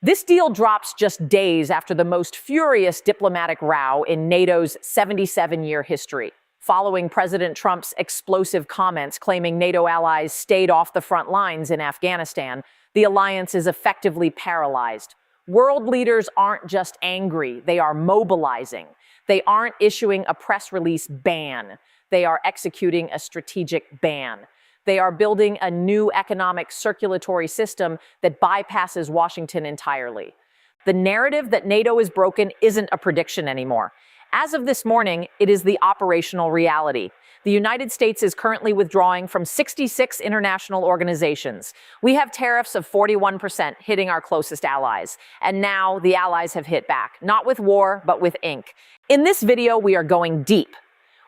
This deal drops just days after the most furious diplomatic row in NATO's 77-year history, following President Trump's explosive comments claiming NATO allies stayed off the front lines in Afghanistan. The alliance is effectively paralyzed. World leaders aren't just angry, they are mobilizing. They aren't issuing a press release ban. They are executing a strategic ban. They are building a new economic circulatory system that bypasses Washington entirely. The narrative that NATO is broken isn't a prediction anymore. As of this morning, it is the operational reality. The United States is currently withdrawing from 66 international organizations. We have tariffs of 41% hitting our closest allies. And now the allies have hit back, not with war, but with ink. In this video, we are going deep.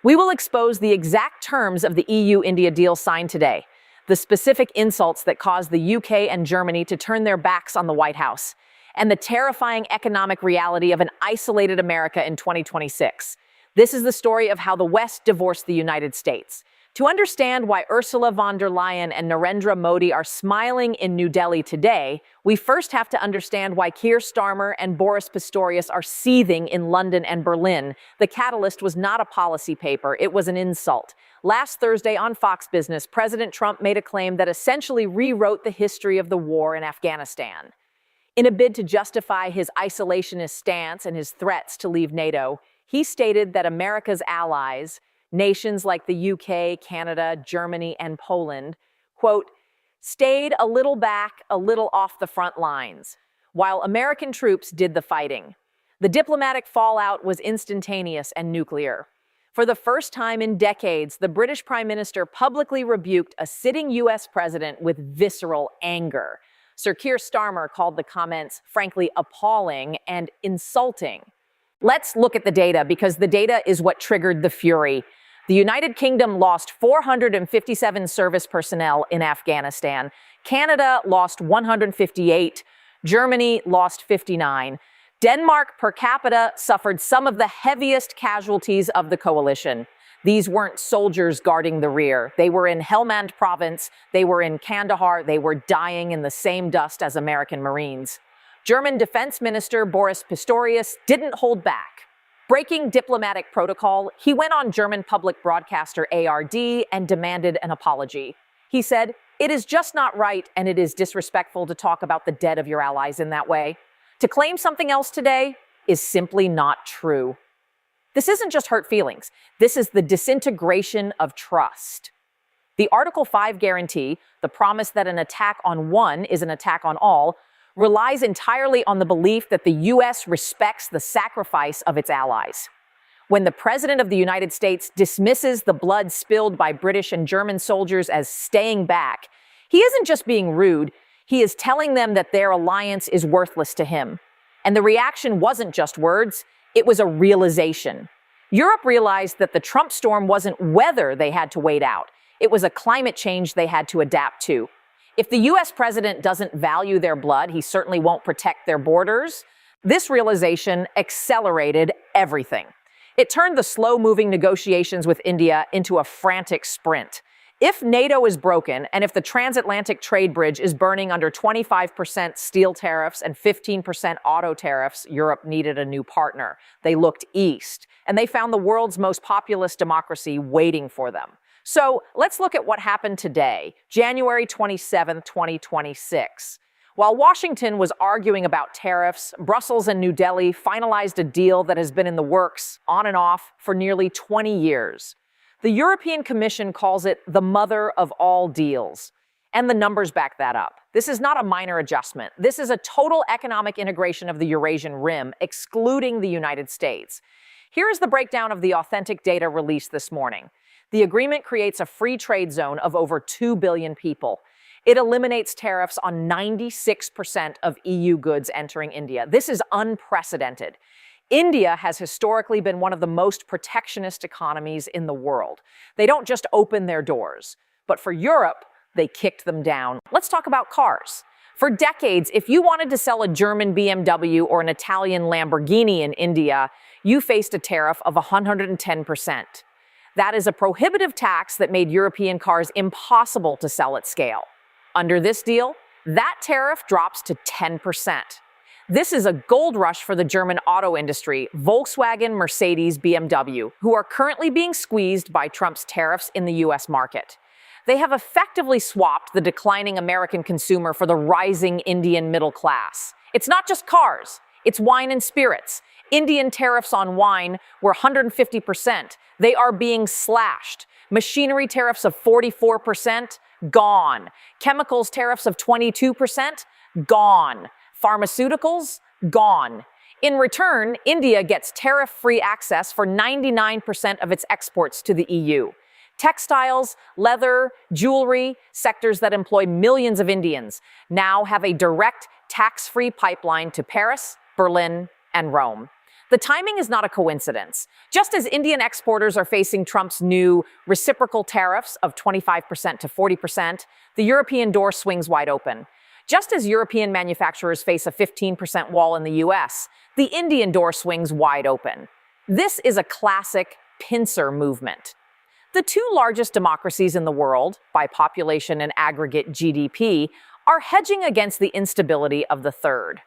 We will expose the exact terms of the EU-India deal signed today, the specific insults that caused the UK and Germany to turn their backs on the White House, and the terrifying economic reality of an isolated America in 2026. This is the story of how the West divorced the United States. To understand why Ursula von der Leyen and Narendra Modi are smiling in New Delhi today, we first have to understand why Keir Starmer and Boris Pistorius are seething in London and Berlin. The catalyst was not a policy paper, it was an insult. Last Thursday on Fox Business, President Trump made a claim that essentially rewrote the history of the war in Afghanistan. In a bid to justify his isolationist stance and his threats to leave NATO, he stated that America's allies, nations like the UK, Canada, Germany, and Poland, quote, stayed a little back, a little off the front lines, while American troops did the fighting. The diplomatic fallout was instantaneous and nuclear. For the first time in decades, the British Prime Minister publicly rebuked a sitting US president with visceral anger. Sir Keir Starmer called the comments, frankly, appalling and insulting. Let's look at the data, because the data is what triggered the fury. The United Kingdom lost 457 service personnel in Afghanistan. Canada lost 158. Germany lost 59. Denmark per capita suffered some of the heaviest casualties of the coalition. These weren't soldiers guarding the rear. They were in Helmand province. They were in Kandahar. They were dying in the same dust as American Marines. German Defense Minister Boris Pistorius didn't hold back. Breaking diplomatic protocol, he went on German public broadcaster ARD and demanded an apology. He said, "It is just not right, and it is disrespectful to talk about the dead of your allies in that way. To claim something else today is simply not true." This isn't just hurt feelings. This is the disintegration of trust. The Article 5 guarantee, the promise that an attack on one is an attack on all, relies entirely on the belief that the U.S. respects the sacrifice of its allies. When the President of the United States dismisses the blood spilled by British and German soldiers as staying back, he isn't just being rude, he is telling them that their alliance is worthless to him. And the reaction wasn't just words, it was a realization. Europe realized that the Trump storm wasn't weather they had to wait out, it was a climate change they had to adapt to. If the U.S. president doesn't value their blood, he certainly won't protect their borders. This realization accelerated everything. It turned the slow-moving negotiations with India into a frantic sprint. If NATO is broken, and if the transatlantic trade bridge is burning under 25% steel tariffs and 15% auto tariffs, Europe needed a new partner. They looked east, and they found the world's most populous democracy waiting for them. So let's look at what happened today, January 27, 2026. While Washington was arguing about tariffs, Brussels and New Delhi finalized a deal that has been in the works, on and off, for nearly 20 years. The European Commission calls it the mother of all deals. And the numbers back that up. This is not a minor adjustment. This is a total economic integration of the Eurasian Rim, excluding the United States. Here is the breakdown of the authentic data released this morning. The agreement creates a free trade zone of over 2 billion people. It eliminates tariffs on 96% of EU goods entering India. This is unprecedented. India has historically been one of the most protectionist economies in the world. They don't just open their doors, but for Europe, they kicked them down. Let's talk about cars. For decades, if you wanted to sell a German BMW or an Italian Lamborghini in India, you faced a tariff of 110%. That is a prohibitive tax that made European cars impossible to sell at scale. Under this deal, that tariff drops to 10%. This is a gold rush for the German auto industry, Volkswagen, Mercedes, BMW, who are currently being squeezed by Trump's tariffs in the US market. They have effectively swapped the declining American consumer for the rising Indian middle class. It's not just cars, it's wine and spirits. Indian tariffs on wine were 150%. They are being slashed. Machinery tariffs of 44%, gone. Chemicals tariffs of 22%, gone. Pharmaceuticals, gone. In return, India gets tariff-free access for 99% of its exports to the EU. Textiles, leather, jewelry, sectors that employ millions of Indians, now have a direct tax-free pipeline to Paris, Berlin, and Rome. The timing is not a coincidence. Just as Indian exporters are facing Trump's new reciprocal tariffs of 25% to 40%, the European door swings wide open. Just as European manufacturers face a 15% wall in the US, the Indian door swings wide open. This is a classic pincer movement. The two largest democracies in the world, by population and aggregate GDP, are hedging against the instability of the third.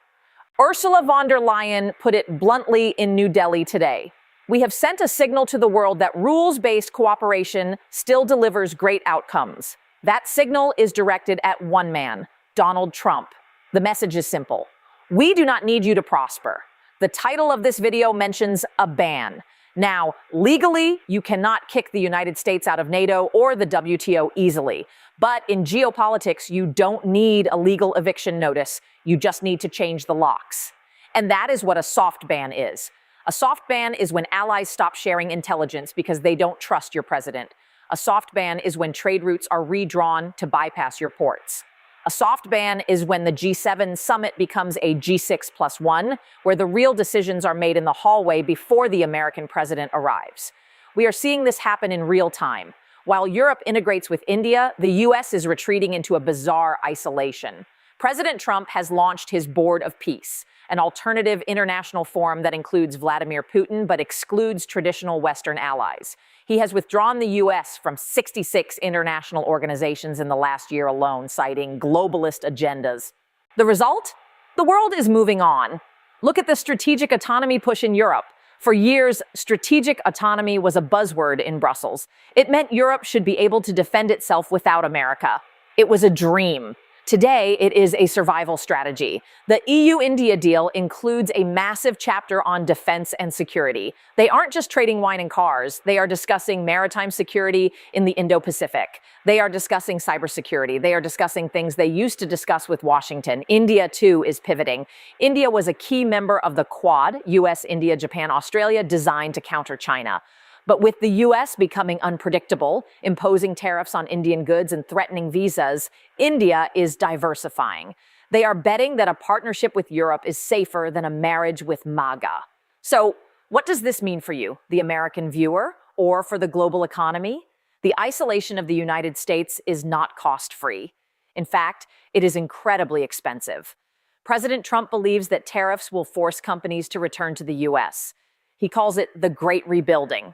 Ursula von der Leyen put it bluntly in New Delhi today. We have sent a signal to the world that rules-based cooperation still delivers great outcomes. That signal is directed at one man, Donald Trump. The message is simple. We do not need you to prosper. The title of this video mentions a ban. Now, legally, you cannot kick the United States out of NATO or the WTO easily. But in geopolitics, you don't need a legal eviction notice. You just need to change the locks. And that is what a soft ban is. A soft ban is when allies stop sharing intelligence because they don't trust your president. A soft ban is when trade routes are redrawn to bypass your ports. A soft ban is when the G7 summit becomes a G6+1, where the real decisions are made in the hallway before the American president arrives. We are seeing this happen in real time. While Europe integrates with India, the US is retreating into a bizarre isolation. President Trump has launched his Board of Peace, an alternative international forum that includes Vladimir Putin but excludes traditional Western allies. He has withdrawn the U.S. from 66 international organizations in the last year alone, citing globalist agendas. The result? The world is moving on. Look at the strategic autonomy push in Europe. For years, strategic autonomy was a buzzword in Brussels. It meant Europe should be able to defend itself without America. It was a dream. Today, it is a survival strategy. The EU-India deal includes a massive chapter on defense and security. They aren't just trading wine and cars. They are discussing maritime security in the Indo-Pacific. They are discussing cybersecurity. They are discussing things they used to discuss with Washington. India, too, is pivoting. India was a key member of the Quad, US, India, Japan, Australia, designed to counter China. But with the US becoming unpredictable, imposing tariffs on Indian goods and threatening visas, India is diversifying. They are betting that a partnership with Europe is safer than a marriage with MAGA. So, what does this mean for you, the American viewer, or for the global economy? The isolation of the United States is not cost-free. In fact, it is incredibly expensive. President Trump believes that tariffs will force companies to return to the US. He calls it the Great Rebuilding.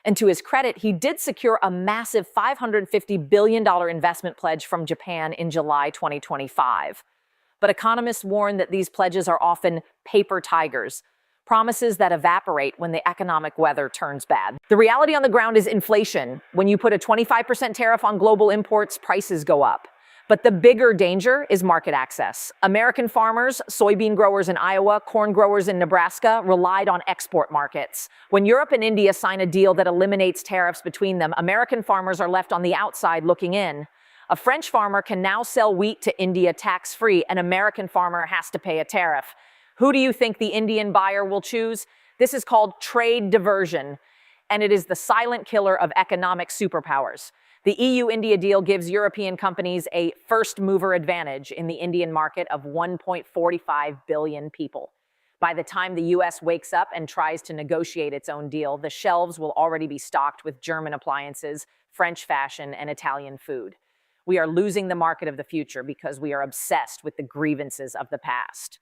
And to his credit, he did secure a massive $550 billion investment pledge from Japan in July 2025. But economists warn that these pledges are often paper tigers, promises that evaporate when the economic weather turns bad. The reality on the ground is inflation. When you put a 25% tariff on global imports, prices go up. But the bigger danger is market access. American farmers, soybean growers in Iowa, corn growers in Nebraska relied on export markets. When Europe and India sign a deal that eliminates tariffs between them, American farmers are left on the outside looking in. A French farmer can now sell wheat to India tax-free. An American farmer has to pay a tariff. Who do you think the Indian buyer will choose? This is called trade diversion, and it is the silent killer of economic superpowers. The EU-India deal gives European companies a first-mover advantage in the Indian market of 1.45 billion people. By the time the US wakes up and tries to negotiate its own deal, the shelves will already be stocked with German appliances, French fashion, and Italian food. We are losing the market of the future because we are obsessed with the grievances of the past.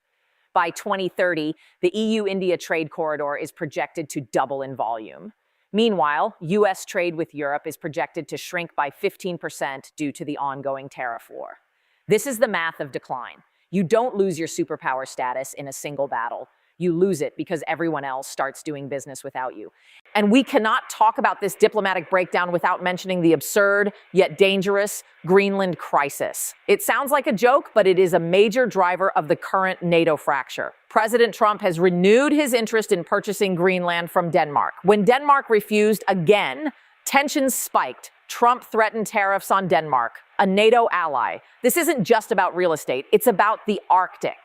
By 2030, the EU-India trade corridor is projected to double in volume. Meanwhile, US trade with Europe is projected to shrink by 15% due to the ongoing tariff war. This is the math of decline. You don't lose your superpower status in a single battle. You lose it because everyone else starts doing business without you. And we cannot talk about this diplomatic breakdown without mentioning the absurd yet dangerous Greenland crisis. It sounds like a joke, but it is a major driver of the current NATO fracture. President Trump has renewed his interest in purchasing Greenland from Denmark. When Denmark refused again, tensions spiked. Trump threatened tariffs on Denmark, a NATO ally. This isn't just about real estate, it's about the Arctic.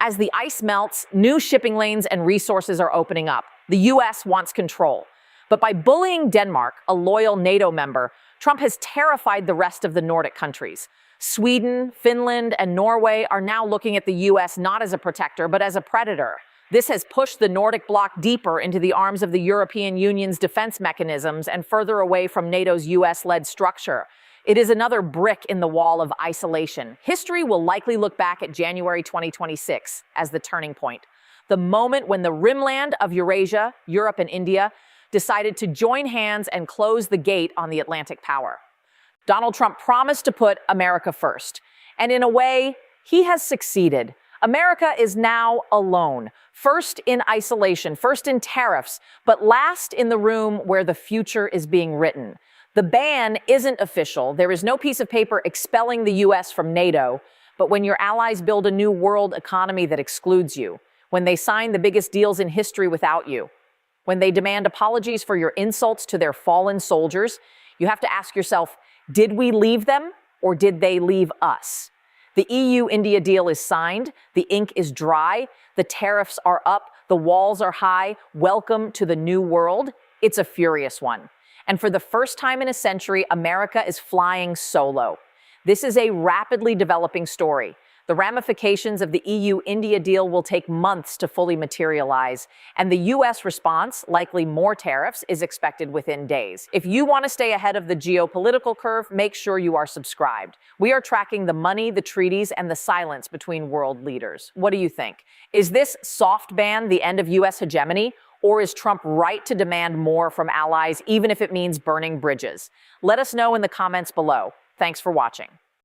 As the ice melts, new shipping lanes and resources are opening up. The US wants control. But by bullying Denmark, a loyal NATO member, Trump has terrified the rest of the Nordic countries. Sweden, Finland, and Norway are now looking at the US not as a protector, but as a predator. This has pushed the Nordic bloc deeper into the arms of the European Union's defense mechanisms and further away from NATO's US-led structure. It is another brick in the wall of isolation. History will likely look back at January 2026 as the turning point, the moment when the rimland of Eurasia, Europe, and India decided to join hands and close the gate on the Atlantic power. Donald Trump promised to put America first, and in a way, he has succeeded. America is now alone, first in isolation, first in tariffs, but last in the room where the future is being written. The ban isn't official. There is no piece of paper expelling the US from NATO, but when your allies build a new world economy that excludes you, when they sign the biggest deals in history without you, when they demand apologies for your insults to their fallen soldiers, you have to ask yourself, did we leave them or did they leave us? The EU-India deal is signed, the ink is dry, the tariffs are up, the walls are high. Welcome to the new world. It's a furious one. And for the first time in a century, America is flying solo. This is a rapidly developing story. The ramifications of the EU-India deal will take months to fully materialize, and the US response, likely more tariffs, is expected within days. If you want to stay ahead of the geopolitical curve, make sure you are subscribed. We are tracking the money, the treaties, and the silence between world leaders. What do you think? Is this soft ban the end of US hegemony? Or is Trump right to demand more from allies, even if it means burning bridges? Let us know in the comments below. Thanks for watching.